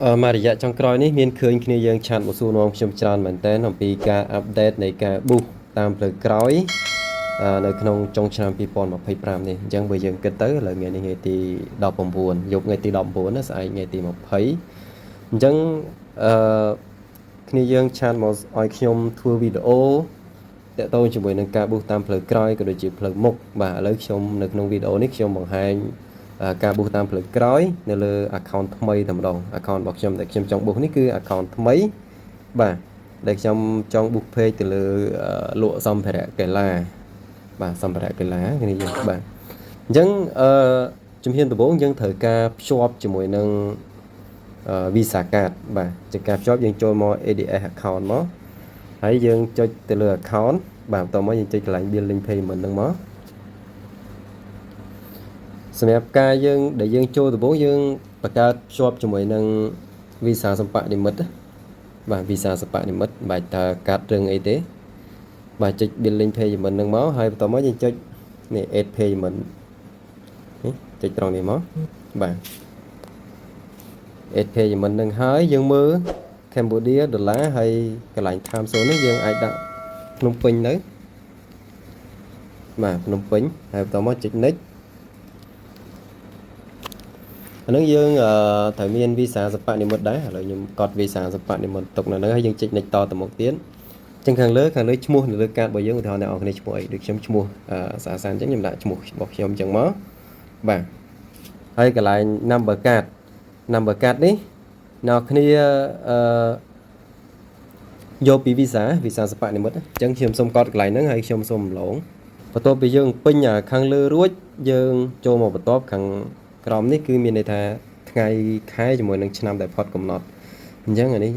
មករយៈចុងក្រោយនេះមានឃើញគ្នាយើងឆាតមកសួរនាំខ្ញុំច្រើនមែនតើអំពីការអាប់ដេតនៃការប៊ូសតាមផ្លូវក្រោយនៅក្នុងចុងឆ្នាំ2025នេះអញ្ចឹងបើយើងគិតទៅឥឡូវថ្ងៃនេះថ្ងៃទី19យប់ថ្ងៃទី19ណាស្អែកថ្ងៃទី20អញ្ចឹងគ្នាយើងឆាតមកឲ្យខ្ញុំធ្វើវីដេអូតាក់ទងជាមួយនឹងការប៊ូសតាមផ្លូវក្រោយក៏ដូចជាផ្លូវមុខបាទឥឡូវខ្ញុំនៅក្នុងវីដេអូនេះខ្ញុំបង្ហាញការប៊ូសតាមផ្លូវក្រោយនៅលើ account ថ្មីតែម្ដង account របស់ខ្ញុំដែលខ្ញុំចង់ប៊ូសនេះគឺ account ថ្មីបាទដែលខ្ញុំចង់ប៊ូស page ទៅលើលក់សម្ភារៈកីឡាបាទសម្ភារៈកីឡាគ្នាយើងបាទអញ្ចឹងជំហានដំបូងយើងត្រូវការភ្ជាប់ជាមួយនឹងVisa card បាទជាការភ្ជាប់យើងចូលមក ADS account មកហើយយើងចុចទៅលើ account បាទបន្តមកយើងចុចកន្លែង billing payment ហ្នឹងមកសម្រាប់ការយើងដែលយើងចូលដំបូងយើងបង្កើតភ្ជាប់ជាមួយនឹង Visa សម្បត្តិនិមិត្តបាទ Visa សម្បត្តិនិមិត្តបាច់តើកាត់រឿងអីទេបាទចុច billing payment ហ្នឹងមកហើយបន្តមកយើងចុចនេះ add payment នេះចុចត្រង់នេះមកបាទ add payment ហ្នឹងហើយយើងមើល Cambodia ដុល្លារហើយកន្លែង time zone នេះយើងអាចដាក់ភ្នំពេញទៅបាទភ្នំពេញហើយបន្តមកចុច next អានឹងយើងត្រូវមាន Visa សម្បត្តិនិមិត្តដែរឥឡូវខ្ញុំកត់ Visa សម្បត្តិនិមិត្តទុកនៅហ្នឹងហើយយើងចុច next តទៅមុខទៀតអញ្ចឹងខាងលើឈ្មោះនៅលើកាតរបស់យើងឧទាហរណ៍អ្នកនរគ្នាឈ្មោះអីដូចខ្ញុំឈ្មោះសាសានអញ្ចឹងខ្ញុំដាក់ឈ្មោះរបស់ខ្ញុំអញ្ចឹងមកបាទហើយកន្លែង number card នេះអ្នកគ្នាយកពី Visa សម្បត្តិនិមិត្តអញ្ចឹងខ្ញុំសូមកត់កន្លែងហ្នឹងហើយខ្ញុំសូមរំលងបន្ទាប់ពីយើងពេញខាងលើរួចយើងចូលមកបន្ទាប់ខាងក្រោមនេះគឺមានន័យថាថ្ងៃខែជាមួយនឹងឆ្នាំដែលផុតកំណត់អញ្ចឹងអានេះ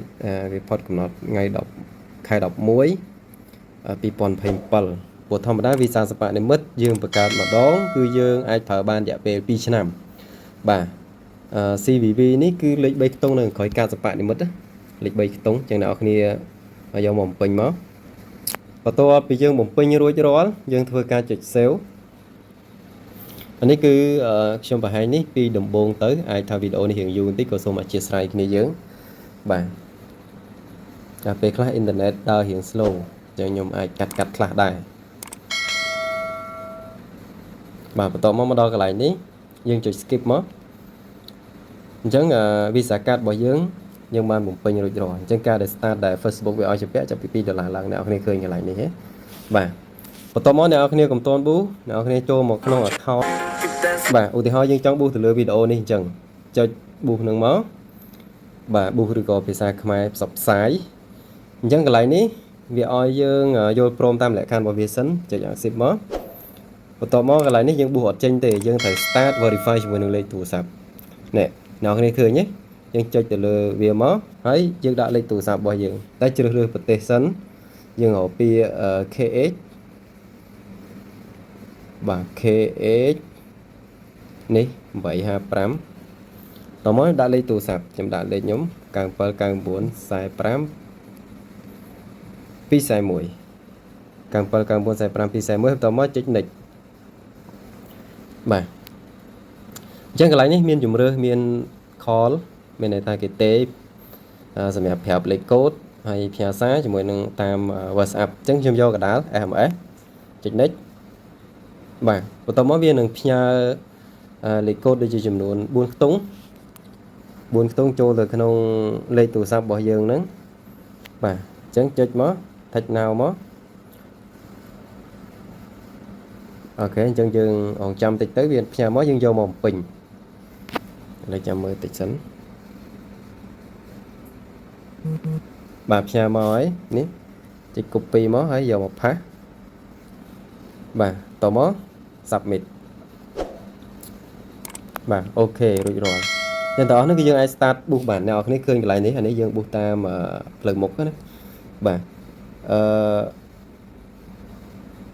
វាផុតកំណត់ថ្ងៃ10ខែ11 2027ព្រោះធម្មតា Visa សម្បត្តិនិមិត្តយើងបង្កើតម្ដងគឺយើងអាចប្រើបានរយៈពេល2ឆ្នាំបាទ CVV នេះគឺលេខ3ខ្ទង់នៅក្រោយការសម្បត្តិនិមិត្តលេខ3ខ្ទង់អញ្ចឹងអ្នកនរគ្នាយកមកបំពេញមកបន្ទាប់ពីយើងបំពេញរួចរាល់យើងធ្វើការចុច save អានេះគឺខ្ញុំបង្ហាញនេះពីដំបូងទៅអាចថាវីដេអូនេះរៀងយូរបន្តិចក៏សូមអធិស្ឋានគ្នាយើងបាទតែពេលខ្លះអ៊ីនធឺណិតដើររៀង slow អញ្ចឹងខ្ញុំអាចកាត់ខ្លះដែរបាទបន្ទាប់មកដល់កន្លែងនេះយើងចុច skip មកអញ្ចឹងVisa card របស់យើងបានបំពេញរួចរាល់អញ្ចឹងការដែល start ដែល Facebook វាឲ្យជំពាក់ចាប់ពី$2ឡើងអ្នកនរគ្នាឃើញកន្លែងនេះហ៎បាទបន្ទាប់មកអ្នកនរគ្នាកុំតន់ប៊ូអ្នកនរគ្នាចូលមកក្នុង account បាទឧទាហរណ៍យើងចង់ប៊ូសទៅលើវីដេអូនេះអញ្ចឹងចុចប៊ូសនឹងមកបាទប៊ូសឬក៏ភាសាខ្មែរផ្សព្វផ្សាយអញ្ចឹងកន្លែងនេះវាឲ្យយើងយល់ព្រមតាមលក្ខខណ្ឌរបស់វាសិនចុច accept មកបន្ទាប់មកកន្លែងនេះយើងប៊ូសអត់ចេញទេយើងត្រូវ start verify ជាមួយនឹងលេខទូរស័ព្ទនេះអ្នកគ្នាឃើញទេយើងចុចទៅលើវាមកហើយយើងដាក់លេខទូរស័ព្ទរបស់យើងតែជ្រើសរើសប្រទេសសិនយើងរកពាក្យ KH បាទ KH នេះ855តមកដាក់លេខទូរស័ព្ទខ្ញុំដាក់លេខខ្ញុំ979945 241 979945 241តមកចុច next បាទអញ្ចឹងកន្លែងនេះមានជំរើសមាន call មានន័យថាគេទេសម្រាប់ប្រាប់លេខកូដហើយផ្ញើសារជាមួយនឹងតាម WhatsApp អញ្ចឹងខ្ញុំយកកណ្ដាល SMS ចុច next បាទបន្ទាប់មកវានឹងផ្ញើលេខកូដដូចជាចំនួន4ខ្ទង់ចូលទៅក្នុងលេខទូរស័ព្ទរបស់យើងហ្នឹងបាទអញ្ចឹងចុចមក touch now មកអូខេអញ្ចឹងយើងរងចាំតិចទៅវាផ្ញើមកយើងយកមកបំពេញឥឡូវចាំមើលតិចសិនបាទផ្ញើមកហើយនេះចុច copy មកហើយយកមកផាសបាទតមក submit បាទអូខេរួចរាល់ទាំងតោះនេះគឺយើងអាច start ប៊ូសបានអ្នកនរគ្នាឃើញកន្លែងនេះអានេះយើងប៊ូសតាមផ្លូវមុខណាបាទ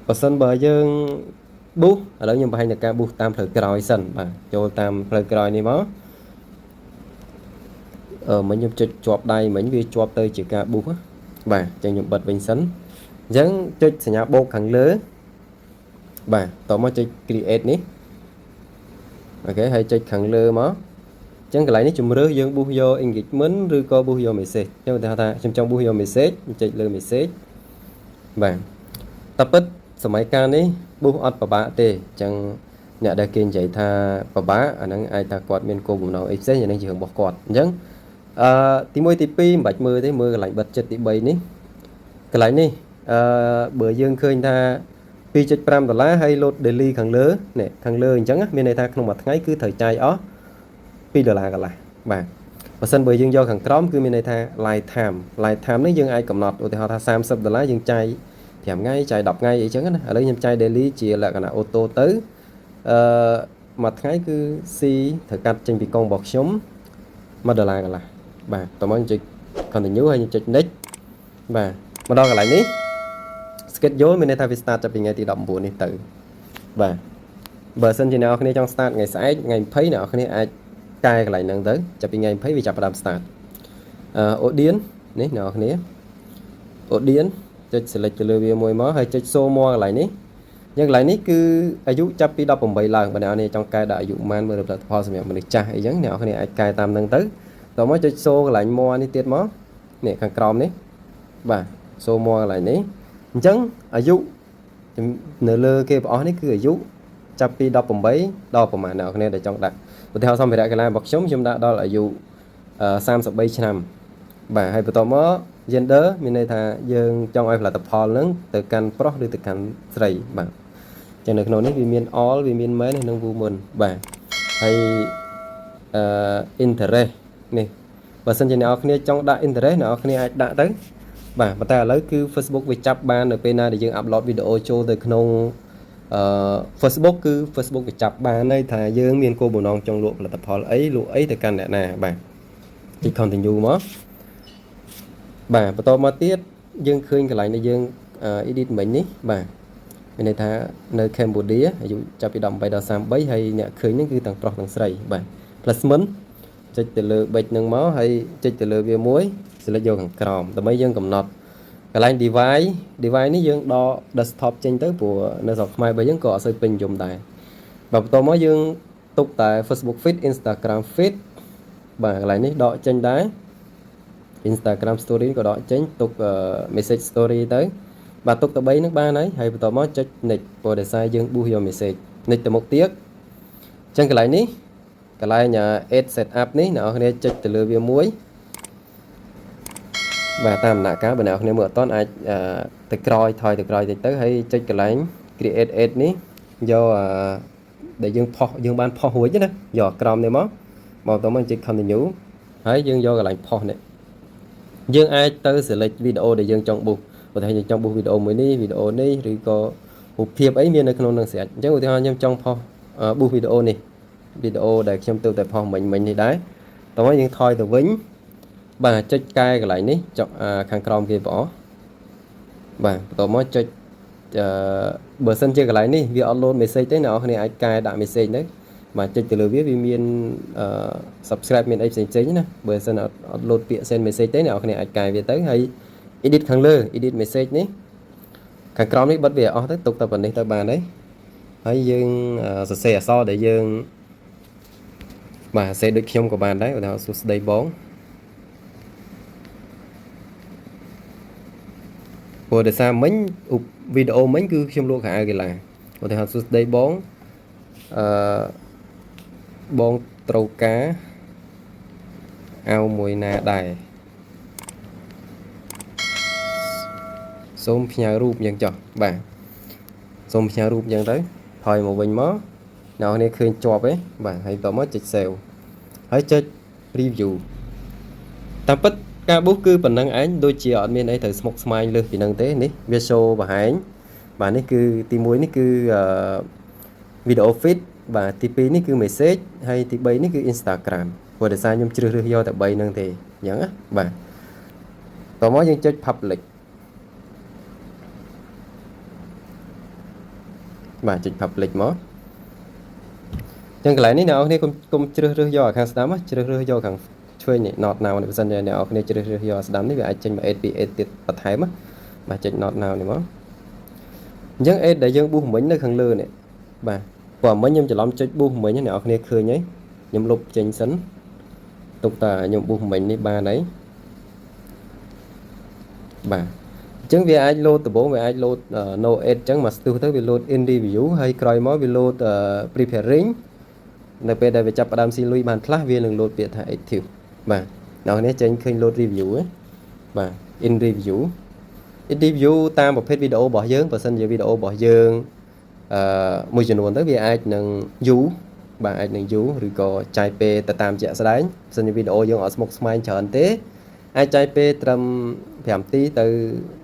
បើសិនបើយើងប៊ូសឥឡូវខ្ញុំបង្ហាញតែការប៊ូសតាមផ្លូវក្រោយសិនបាទចូលតាមផ្លូវក្រោយនេះមកមិញខ្ញុំចុចជាប់ដៃមិញវាជាប់ទៅជាការប៊ូសបាទអញ្ចឹងខ្ញុំបិទវិញសិនអញ្ចឹងចុចសញ្ញាបូកខាងលើបាទតមកចុច create នេះអូខេហើយចុចខាងលើមក ចឹងកន្លែងនេះជំរឿសយើងប៊ូសយក engagement ឬក៏ប៊ូសយក message ចឹងឧទាហរណ៍ថាខ្ញុំចង់ប៊ូសយក message ចុចលើ message បាទតែពិតសម័យកាលនេះប៊ូសអត់ពិបាកទេចឹងអ្នកដែលគេនិយាយថាពិបាកអាហ្នឹងអាចថាគាត់មានគោលបំណងអីផ្សេងអាហ្នឹងជារឿងរបស់គាត់អញ្ចឹងទី1ទី2មិនបាច់មើលទេមើលកន្លែងបិទចិត្តទី3នេះកន្លែងនេះបើយើងឃើញថា$2.5ហើយ load daily ខាងលើនេះខាងលើអញ្ចឹងមានន័យថាក្នុងមួយថ្ងៃគឺត្រូវចាយអស់$2កន្លះបាទបើសិនបើយើងយកខាងក្រោមគឺមានន័យថា live time នេះយើងអាចកំណត់ឧទាហរណ៍ថា$30យើងចាយ5ថ្ងៃចាយ10ថ្ងៃអីចឹងណាឥឡូវខ្ញុំចាយ daily ជាលក្ខណៈអូតូទៅមួយថ្ងៃគឺ C ត្រូវកាត់ចេញពីកងរបស់ខ្ញុំ$1កន្លះបាទតោះមកចុច continue ហើយខ្ញុំចុច next បាទមកដល់កន្លែងនេះ schedule មានន័យថាវា start ចាប់ពីថ្ងៃទី19នេះទៅបាទបើសិនជាអ្នកនរគ្នាចង់ start ថ្ងៃស្អែកថ្ងៃ20អ្នកនរគ្នាអាចកែកន្លែងហ្នឹងទៅចាប់ពីថ្ងៃ20វាចាប់ផ្ដើម start audience នេះអ្នកនរគ្នា audience ចុច select ទៅលើវាមួយមកហើយចុច show more កន្លែងនេះយ៉ាងកន្លែងនេះគឺអាយុចាប់ពី18ឡើងបើអ្នកនរគ្នាចង់កែដាក់អាយុប៉ុន្មានមើលផលិតផលសម្រាប់មនុស្សចាស់អីចឹងអ្នកនរគ្នាអាចកែតាមហ្នឹងទៅតោះមកចុច show កន្លែង more នេះទៀតមកនេះខាងក្រោមនេះបាទ show more កន្លែងនេះអញ្ចឹងអាយុនៅលើគេបងប្អូននេះគឺអាយុចាប់ពី18ដល់ប្រហែលអ្នកនរគ្នាដែលចង់ដាក់ឧទាហរណ៍សម្ភារៈកីឡារបស់ខ្ញុំដាក់ដល់អាយុ33ឆ្នាំបាទហើយបន្តមក gender មានន័យថាយើងចង់ឲ្យផលិតផលហ្នឹងទៅកាន់ប្រុសឬទៅកាន់ស្រីបាទចឹងនៅក្នុងនេះវាមាន all វាមាន men និង woman បាទហើយinterest នេះបើសិនជាអ្នកនរគ្នាចង់ដាក់ interest អ្នកនរគ្នាអាចដាក់ទៅបាទប៉ុន្តែឥឡូវគឺ Facebook វាចាប់បាននៅពេលណាដែលយើង upload វីដេអូចូលទៅក្នុងFacebook គឺ Facebook វាចាប់បានហើយថាយើងមានគោលបំណងចង់លក់ផលិតផលអីលក់អីទៅកាន់អ្នកណាបាទចុច continue មកបាទបន្តមកទៀតយើងឃើញកន្លែងដែលយើង edit មិញនេះបាទមានន័យថានៅ Cambodia អាយុចាប់ពី18ដល់33ហើយអ្នកឃើញហ្នឹងគឺទាំងប្រុសទាំងស្រីបាទ placement ចុចទៅលើ badge ហ្នឹងមកហើយចុចទៅលើវាមួយ select យកខាងក្រោមដើម្បីយើងកំណត់កន្លែង device នេះយើងដក desktop ចេញទៅព្រោះនៅស្រុកខ្មែរបើយើងក៏អត់សូវពេញនិយមដែរបាទបន្តមកយើងទុកតែ Facebook feed Instagram feed បាទកន្លែងនេះដកចេញដែរ Instagram story ក៏ដកចេញទុក message story ទៅបាទទុកទៅ3ហ្នឹងបានហើយបន្តមកចុច next ព្រោះដោយសារយើង boost យក message next ទៅមុខទៀតអញ្ចឹងកន្លែងនេះកន្លែង add setup នេះអ្នកនរគ្នាចុចទៅលើវាមួយបាទតាមដំណាក់កាលបើអ្នកនរគ្នាមើលអត់ទាន់អាចទៅក្រោយថយទៅក្រោយតិចទៅហើយចុចកន្លែង create add នេះយកដែលយើងផុសយើងបានផុសរួចណាយកក្រោមនេះមកបន្តមកចុច continue ហើយយើងយកកន្លែងផុសនេះយើងអាចទៅ select វីដេអូដែលយើងចង់ប៊ូសបើថាយើងចង់ប៊ូសវីដេអូមួយនេះវីដេអូនេះឬក៏រូបភាពអីមាននៅក្នុងនឹងស្រាច់អញ្ចឹងឧទាហរណ៍ខ្ញុំចង់ផុសប៊ូសវីដេអូនេះវីដេអូដែលខ្ញុំទៅតែផុសមិញនេះដែរតោះមកយើងថយទៅវិញបាទចុចកែកន្លែងនេះចុចខាងក្រោមគេបងអូបាទបន្តមកចុចបើសិនជាកន្លែងនេះវាអត់លោត message ទេអ្នកនរគ្នាអាចកែដាក់ message ទៅបាទចុចទៅលើវាមាន subscribe មានអីផ្សេងៗណាបើសិនអត់លោតពាក្យ send message ទេអ្នកនរគ្នាអាចកែវាទៅហើយ edit ខាងលើ edit message នេះខាងក្រោមនេះបិទវាអស់ទៅទុកតែប៉ុណ្នេះទៅបានហើយយើងសរសេរអក្សរដែលយើងបាទសរសេរដូចខ្ញុំក៏បានដែរឧទាហរណ៍សួស្ដីបងព្រោះដោយសារមិញវីដេអូមិញគឺខ្ញុំលក់ខោអាវកីឡាឧទាហរណ៍សួស្ដីបងបងត្រូវការអាវមួយណាដែរសូមផ្ញើរូបយ៉ាងចុះបាទសូមផ្ញើរូបយ៉ាងទៅថយមកវិញមកអ្នកនរឃើញជាប់ទេបាទហើយបន្តមកចុច save ហើយចុច review តាមពិតការប៊ូសគឺប៉ុណ្ណឹងឯងដូចជាអត់មានអីត្រូវស្មុគស្មាញលើសពីហ្នឹងទេនេះវា show បង្ហាញបាទនេះគឺទី1នេះគឺvideo feed បាទទី2នេះគឺ message ហើយទី3នេះគឺ Instagram ព្រោះដោយសារខ្ញុំជ្រើសរើសយកតែ3ហ្នឹងទេអញ្ចឹងណាបាទតោះមកយើងចុច public បាទចុច public មកអញ្ចឹងកន្លែងនេះអ្នកនរគ្នាកុំជ្រើសរើសយកខាងស្ដាំជ្រើសរើសយកខាងឆ្វេងនេះ not now នេះបើសិនជាអ្នកនរគ្នាជ្រើសរើសយកស្ដាំនេះវាអាចចេញមក add ពី add ទៀតបន្ថែមបាទចុច not now នេះមកអញ្ចឹង add ដែលយើង boost មិញនៅខាងលើនេះបាទព្រោះមិញខ្ញុំច្រឡំចុច boost មិញអ្នកនរគ្នាឃើញហើយខ្ញុំលុបចេញសិន tục ta nhung buộc mình đi ba đấy bà chứng vì ai load từ bố về ai load no edit chẳng mà từ tới vì load in review hay coi mới vì load preparingในពេលដែលវាចាប់ផ្ដើមស៊ីលុយបានខ្លះវានឹងលោតពាក្យថា active បាទដល់នេះចេញឃើញ load review បាទ in review in review តាមប្រភេទវីដេអូរបស់យើងបើសិនជាវីដេអូរបស់យើងមួយចំនួនទៅវាអាចនឹងយូរបាទអាចនឹងយូរឬក៏ចាយពេលទៅតាមជាក់ស្ដែងបើសិនជាវីដេអូយើងអត់ស្មុគស្មាញច្រើនទេអាចចាយពេលត្រឹម5នាទីទៅ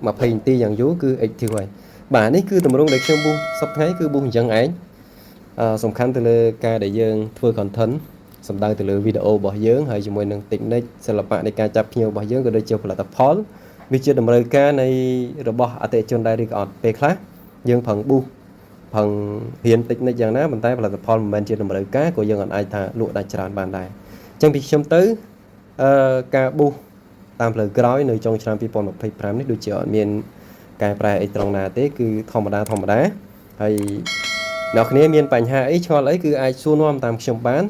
20នាទីយ៉ាងយូរគឺ active ហើយបាទនេះគឺទម្រង់ដែលខ្ញុំប៊ូសប្តាហ៍គឺប៊ូអញ្ចឹងឯងសំខាន់ទៅលើការដែលយើងធ្វើ content សំដៅទៅលើវីដេអូរបស់យើងហើយជាមួយនឹង technique សិល្បៈនៃការចាប់ភ្ញៀវរបស់យើងក៏ដូចជាផលិតផលវាជាតម្រូវការនៃរបស់អតិថិជនដែរឬក៏អត់ពេលខ្លះយើងផឹងប៊ូផឹងរៀន technique យ៉ាងណាប៉ុន្តែផលិតផលមិនមែនជាតម្រូវការក៏យើងអាចថាលក់ដាច់ច្រើនបានដែរអញ្ចឹងពីខ្ញុំទៅការប៊ូតាមផ្លូវក្រោយនៅចុងឆ្នាំ2025នេះដូចជាអត់មានកែប្រែអីត្រង់ណាទេគឺធម្មតាហើយអ្នកគ្នាមានបញ្ហាអីឆ្ងល់អីគឺអាចសួរនាំតាមខ្ញុំបាន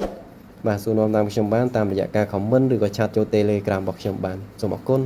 បាទសួរនាំតាមខ្ញុំបានតាមរយៈការ comment ឬក៏ឆាតចូល Telegram របស់ខ្ញុំបានសូមអរគុណ